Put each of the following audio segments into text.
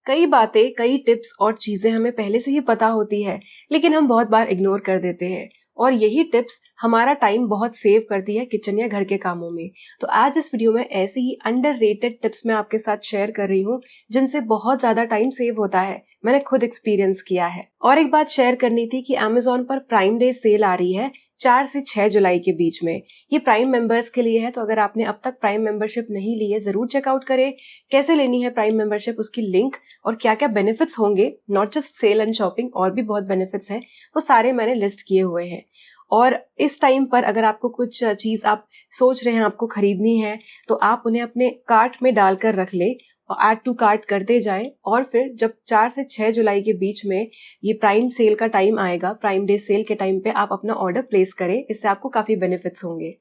कई बातें, कई टिप्स और चीजें हमें पहले से ही पता होती है, लेकिन हम बहुत बार इग्नोर कर देते हैं। और यही टिप्स हमारा टाइम बहुत सेव करती है किचन या घर के कामों में। तो आज इस वीडियो में ऐसी ही अंडररेटेड टिप्स मैं आपके साथ शेयर कर रही हूँ, जिनसे बहुत ज्यादा टाइम सेव होता है। मैंने खुद एक्सपीरियंस किया है। और एक बात शेयर करनी थी कि Amazon पर प्राइम डे सेल आ रही है 4 से 6 जुलाई के बीच में। ये प्राइम मेंबर्स के लिए है, तो अगर आपने अब तक प्राइम मेंबरशिप नहीं ली है, जरूर चेकआउट करें। कैसे लेनी है प्राइम मेंबरशिप, उसकी लिंक और क्या क्या बेनिफिट्स होंगे, not just sell and shopping, और भी बहुत बेनिफिट्स हैं, वो सारे मैंने लिस्ट किए हुए हैं। और इस टाइम पर अगर आपको कुछ चीज आप सोच रहे हैं आपको खरीदनी है, तो आप उन्हें अपने कार्ट में डालकर रख ले और ऐड टू कार्ट करते जाएं। और फिर जब 4 से 6 जुलाई के बीच में ये प्राइम सेल का टाइम आएगा, प्राइम डे सेल के टाइम पे आप अपना ऑर्डर प्लेस करें। इससे आपको काफी बेनिफिट्स होंगे।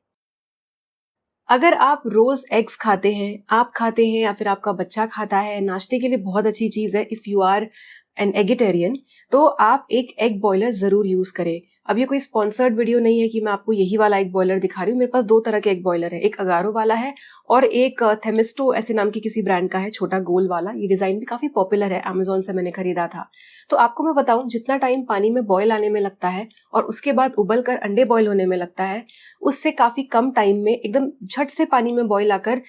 अगर आप रोज एग्स खाते हैं, आप खाते हैं या फिर आपका बच्चा खाता है, नाश्ते के लिए बहुत अच्छी चीज है। If you are an eggetarian, तो आप एक एग बॉयलर जरूर यूज करें। अब ये कोई स्पॉन्सर्ड वीडियो नहीं है कि मैं आपको यही वाला एग बॉयलर दिखा रही हूँ। मेरे पास 2 तरह के एग बॉयलर है, एक अगारो वाला है और एक थेमिस्टो ऐसे नाम की किसी ब्रांड का है, छोटा गोल वाला। ये डिजाइन भी काफी पॉपुलर है, Amazon से मैंने खरीदा था। तो आपको मैं बताऊं, जितना टाइम पानी में बॉयल आने में लगता है और उसके बाद उबल कर अंडे बॉयल होने में लगता है, उससे काफी कम टाइम में एकदम झट से पानी में बॉयल आकर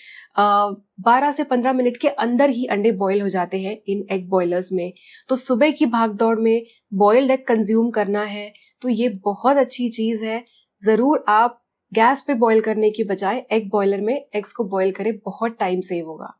12 से 15 मिनट के अंदर ही अंडे बॉयल हो जाते हैं इन एग बॉयलर्स में। तो सुबह की भागदौड़ में बॉइल्ड एग कंज्यूम करना है तो ये बहुत अच्छी चीज है। जरूर आप गैस पे बॉईल करने की बजाय एग बॉयलर में एग्स को बॉईल करें, बहुत टाइम सेव होगा।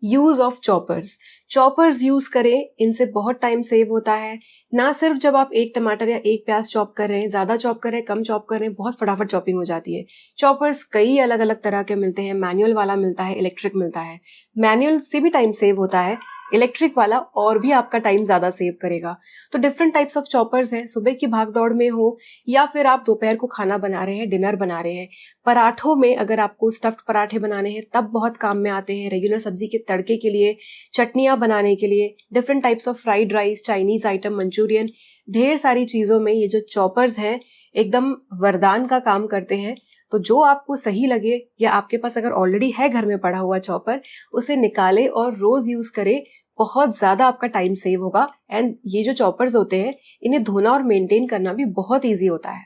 Use of choppers, choppers use करें, इनसे बहुत टाइम सेव होता है। ना सिर्फ जब आप एक टमाटर या एक प्याज चॉप कर रहे हैं, ज्यादा चॉप कर रहे हैं, कम चॉप कर रहे हैं, बहुत फटाफट चॉपिंग हो जाती है। चॉपर्स कई अलग अलग तरह के मिलते हैं, मैनुअल वाला मिलता है, इलेक्ट्रिक मिलता है। मैनुअल से भी टाइम सेव होता है, इलेक्ट्रिक वाला और भी आपका टाइम ज्यादा सेव करेगा। तो डिफरेंट टाइप्स ऑफ चॉपर्स हैं, सुबह की भागदौड़ में हो या फिर आप दोपहर को खाना बना रहे हैं, डिनर बना रहे हैं। पराठों में अगर आपको स्टफ्ड पराठे बनाने हैं तब बहुत काम में आते हैं। रेगुलर सब्जी के तड़के के लिए, चटनियां बनाने के लिए, different types of fried rice, Chinese item, Manchurian, ढेर सारी चीजों में ये जो चॉपर्स हैं एकदम वरदान का काम करते हैं। तो जो आपको सही लगे, या आपके पास अगर ऑलरेडी है घर में पड़ा हुआ चॉपर, उसे निकाले और रोज यूज करें। बहुत ज्यादा आपका टाइम सेव होगा। एंड ये जो चॉपर्स होते हैं, इन्हें धोना और मेंटेन करना भी बहुत ईजी होता है।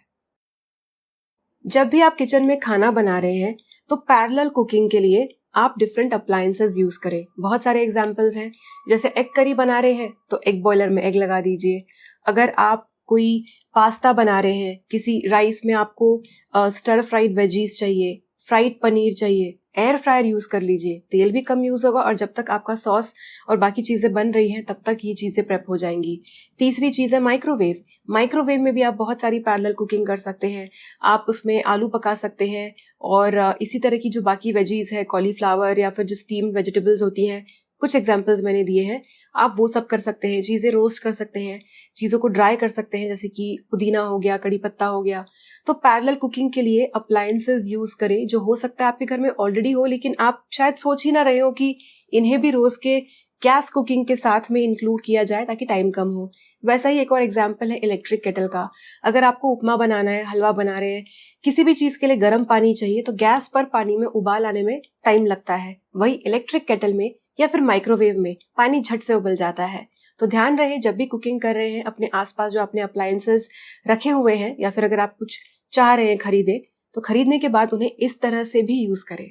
जब भी आप किचन में खाना बना रहे हैं, तो पैरेलल कुकिंग के लिए आप डिफरेंट अप्लायंसेस यूज करें। बहुत सारे एग्जांपल्स हैं, जैसे एग करी बना रहे हैं तो एग बॉयलर में एग लगा दीजिए। अगर आप कोई पास्ता बना रहे हैं, किसी राइस में आपको स्टर फ्राइड वेजीज चाहिए, फ्राइड पनीर चाहिए, एयर फ्रायर यूज कर लीजिए, तेल भी कम यूज होगा और जब तक आपका सॉस और बाकी चीजें बन रही हैं तब तक ये चीजें प्रेप हो जाएंगी। तीसरी चीज है माइक्रोवेव। माइक्रोवेव में भी आप बहुत सारी पैरेलल कुकिंग कर सकते हैं। आप उसमें आलू पका सकते हैं और इसी तरह की जो बाकी वेजीज है, कॉलीफ्लावर या फिर जो स्टीम्ड वेजिटेबल्स होती हैं, कुछ एग्जांपल्स मैंने दिए हैं, आप वो सब कर सकते हैं। चीजें रोस्ट कर सकते हैं, चीजों को ड्राई कर सकते हैं, जैसे कि पुदीना हो गया, कड़ी पत्ता हो गया। तो पैरेलल कुकिंग के लिए अप्लायंसेस यूज करें जो हो सकता है आपके घर में ऑलरेडी हो, लेकिन आप शायद सोच ही ना रहे हो कि इन्हें भी रोज के गैस कुकिंग के साथ में इंक्लूड किया जाए ताकि टाइम कम हो। वैसा ही एक और एग्जाम्पल है इलेक्ट्रिक केटल का। अगर आपको उपमा बनाना है, हलवा बना रहे हैं, किसी भी चीज के लिए गर्म पानी चाहिए, तो गैस पर पानी में उबाल आने में टाइम लगता है। वही इलेक्ट्रिक केटल में या फिर माइक्रोवेव में पानी झट से उबल जाता है। तो ध्यान रहे, जब भी कुकिंग कर रहे हैं, अपने आसपास जो आपने अप्लायंसेस रखे हुए हैं, या फिर अगर आप कुछ चाह रहे हैं खरीदे, तो खरीदने के बाद उन्हें इस तरह से भी यूज करें।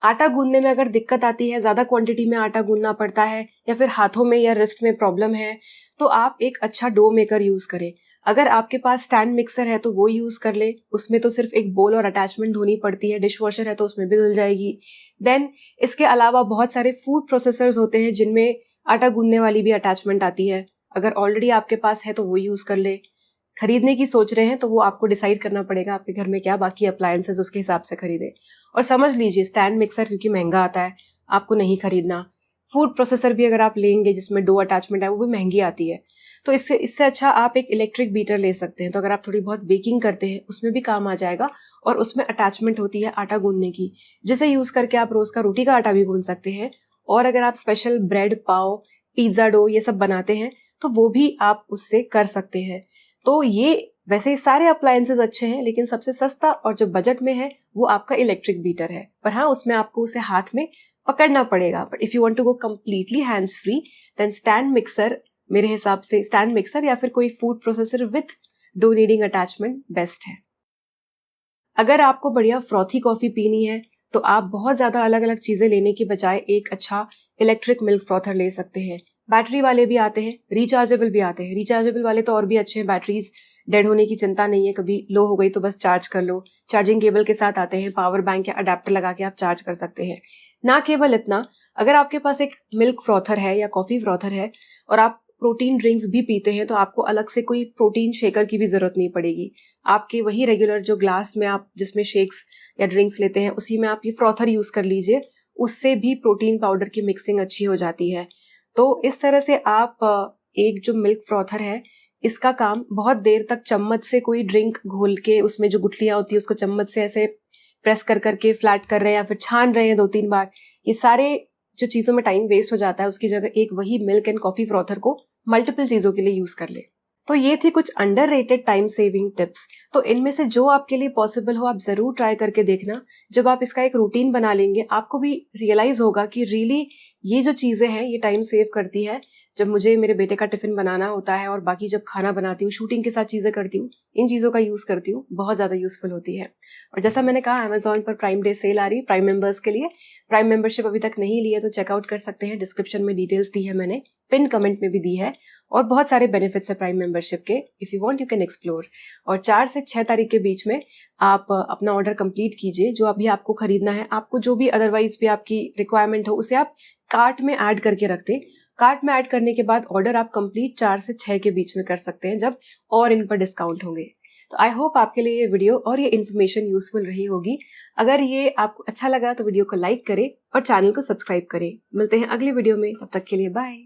आटा गूंदने में अगर दिक्कत आती है, ज्यादा क्वांटिटी में आटा गूंदना पड़ता है, या फिर हाथों में या रिस्ट में प्रॉब्लम है, तो आप एक अच्छा डो मेकर यूज करें। अगर आपके पास स्टैंड मिक्सर है तो वो यूज कर ले। उसमें तो सिर्फ एक बोल और अटैचमेंट धोनी पड़ती है। डिश वॉशर है तो उसमें भी धुल जाएगी। देन इसके अलावा बहुत सारे फूड प्रोसेसर्स होते हैं जिनमें आटा गूंदने वाली भी अटैचमेंट आती है। अगर ऑलरेडी आपके पास है तो वो यूज कर ले। खरीदने की सोच रहे हैं तो वो आपको डिसाइड करना पड़ेगा आपके घर में क्या बाकी अप्लायंसेस, उसके हिसाब से खरीदे। और समझ लीजिए, स्टैंड मिक्सर क्योंकि महंगा आता है, आपको नहीं खरीदना। फूड प्रोसेसर भी अगर आप लेंगे जिसमें डो अटैचमेंट है, वो भी महंगी आती है। तो इससे अच्छा आप एक इलेक्ट्रिक बीटर ले सकते हैं। तो अगर आप थोड़ी बहुत बेकिंग करते हैं, उसमें भी काम आ जाएगा। और उसमें अटैचमेंट होती है आटा गूंदने की, जिसे यूज करके आप रोज का रोटी का आटा भी गूंद सकते हैं। और अगर आप स्पेशल ब्रेड, पाव, पिज्जा डो ये सब बनाते हैं, तो वो भी आप उससे कर सकते हैं। तो ये वैसे सारे अप्लायंसेस अच्छे हैं, लेकिन सबसे सस्ता और जो बजट में है वो आपका इलेक्ट्रिक बीटर है। पर हाँ, उसमें आपको उसे हाथ में पकड़ना पड़ेगा। But if you want to go completely hands free then stand mixer, मेरे हिसाब से स्टैंड मिक्सर या फिर कोई food processor with dough kneading attachment best है। अगर आपको बढ़िया फ्रॉथी कॉफ़ी पीनी है तो आप बहुत ज़्यादा अलग अलग चीज़ें लेने की बजाय एक अच्छा इलेक्ट्रिक मिल्क फ्रॉथर ले सकते हैं। बैटरी वाले भी आते हैं, रिचार्जेबल भी आते हैं। रिचार्जेबल वाले तो और भी अच्छे हैं, बैटरीज डेड होने की चिंता नहीं है, कभी लो हो गई तो बस चार्ज कर लो। चार्जिंग केबल के साथ आते हैं, पावर बैंक या अडेप्टर लगा के आप चार्ज कर सकते हैं। ना केवल इतना, अगर आपके पास एक मिल्क फ्रॉथर है या कॉफ़ी फ्रॉथर है और आप प्रोटीन ड्रिंक्स भी पीते हैं तो आपको अलग से कोई प्रोटीन शेकर की भी ज़रूरत नहीं पड़ेगी। आपके वही रेगुलर जो ग्लास में आप जिसमें शेक्स या ड्रिंक्स लेते हैं उसी में आप ये फ्रॉथर यूज़ कर लीजिए, उससे भी प्रोटीन पाउडर की मिक्सिंग अच्छी हो जाती है। तो इस तरह से आप एक जो मिल्क फ्रॉथर है इसका काम बहुत देर तक चम्मच से कोई ड्रिंक घोल के उसमें जो गुठलियाँ होती है उसको चम्मच से ऐसे प्रेस कर करके फ्लैट कर रहे हैं या फिर छान रहे हैं 2-3 बार, ये सारे जो चीज़ों में टाइम वेस्ट हो जाता है उसकी जगह एक वही मिल्क एंड कॉफ़ी फ्रॉथर को मल्टीपल चीज़ों के लिए यूज़ कर ले। तो ये थी कुछ अंडररेटेड टाइम सेविंग टिप्स। तो इनमें से जो आपके लिए पॉसिबल हो आप ज़रूर ट्राई करके देखना। जब आप इसका एक रूटीन बना लेंगे आपको भी रियलाइज़ होगा कि रियली ये जो चीज़ें हैं ये टाइम सेव करती है। जब मुझे मेरे बेटे का टिफ़िन बनाना होता है और बाकी जब खाना बनाती हूँ, शूटिंग के साथ चीज़ें करती हूँ, इन चीज़ों का यूज़ करती हूँ, बहुत ज़्यादा यूज़फुल होती है। और जैसा मैंने कहा अमेज़न पर प्राइम डे सेल आ रही है प्राइम मेंबर्स के लिए। प्राइम मेंबरशिप अभी तक नहीं ली है तो चेकआउट कर सकते हैं, डिस्क्रिप्शन में डिटेल्स दी है मैंने, पिन कमेंट में भी दी है। और बहुत सारे बेनिफिट्स है प्राइम मेंबरशिप के, if you want you can explore. और 4 से 6 तारीख के बीच में आप अपना ऑर्डर कंप्लीट कीजिए, जो अभी आपको खरीदना है। आपको जो भी अदरवाइज भी आपकी रिक्वायरमेंट हो उसे आप कार्ट में ऐड करके रख दें। कार्ट में ऐड करने के बाद ऑर्डर आप कंप्लीट 4 से 6 के बीच में कर सकते हैं, जब और इन पर डिस्काउंट होंगे। तो आई होप आपके लिए ये वीडियो और ये इन्फॉर्मेशन यूजफुल रही होगी। अगर ये आपको अच्छा लगा तो वीडियो को लाइक करें और चैनल को सब्सक्राइब करें। मिलते हैं अगली वीडियो में, तब तक के लिए बाय।